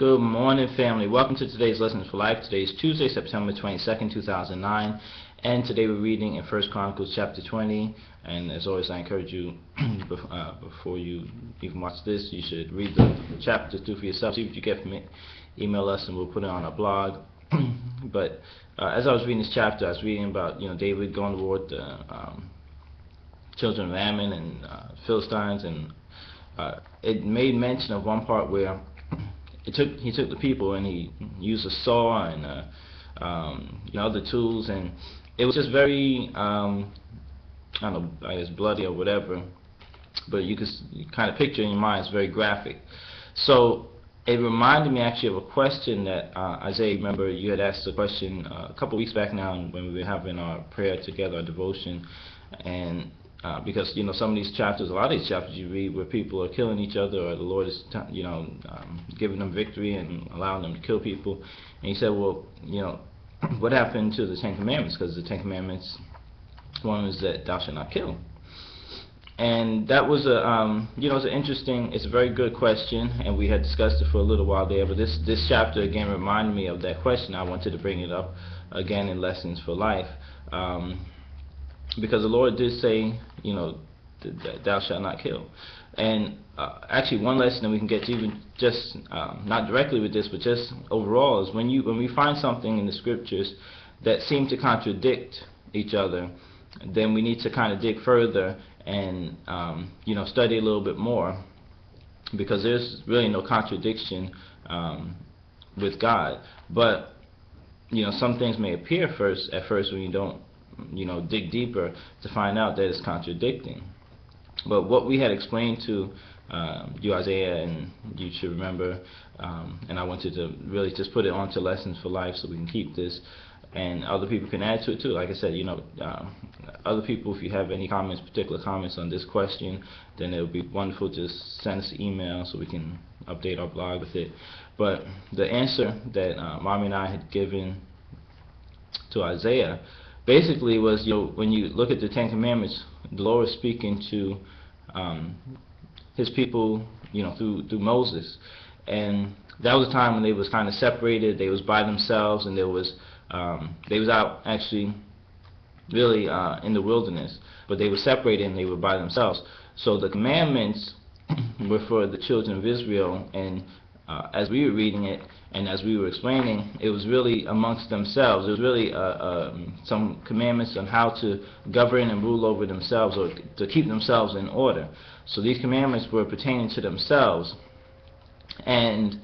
Good morning, family. Welcome to today's Lessons for Life. Today is Tuesday, September 22nd, 2009, and today we're reading in 1 Chronicles Chapter 20. And as always, I encourage you, before you even watch this, you should read the chapter through for yourself. See what you get from it. Email us, and we'll put it on our blog. But as I was reading this chapter, I was reading about David going to war with the children of Ammon and Philistines, and it made mention of one part where he took the people and he used a saw and other tools, and it was just very I don't know, I guess bloody or whatever, but you kind of picture in your mind, it's very graphic. So it reminded me actually of a question that Isaiah, remember you had asked a question a couple weeks back now when we were having our prayer together, our devotion, and because some of these chapters, a lot of these chapters you read where people are killing each other, or the Lord is giving them victory and allowing them to kill people. And he said, well, what happened to the Ten Commandments? Because the Ten Commandments, one is that thou shalt not kill. And that was it's an interesting, it's a very good question, and we had discussed it for a little while there. But this chapter again reminded me of that question. I wanted to bring it up again in Lessons for Life. Because the Lord did say, that thou shalt not kill. And actually one lesson that we can get to, even just not directly with this, but just overall, is when we find something in the scriptures that seem to contradict each other, then we need to kind of dig further and study a little bit more, because there's really no contradiction with God. But some things may appear at first when you don't dig deeper to find out that it's contradicting. But what we had explained to you, Isaiah, and you should remember, and I wanted to really just put it onto Lessons for Life so we can keep this, and other people can add to it too. Like I said, other people, if you have any comments, particular comments on this question, then it would be wonderful. Just send us an email so we can update our blog with it. But the answer that Mommy and I had given to Isaiah basically was, when you look at the Ten Commandments, the Lord was speaking to His people, through Moses, and that was a time when they was kind of separated. They was by themselves, and they was out actually, really in the wilderness, but they were separated and they were by themselves. So the commandments were for the children of Israel, and as we were reading it and as we were explaining, it was really amongst themselves. It was really some commandments on how to govern and rule over themselves, or to keep themselves in order. So these commandments were pertaining to themselves, and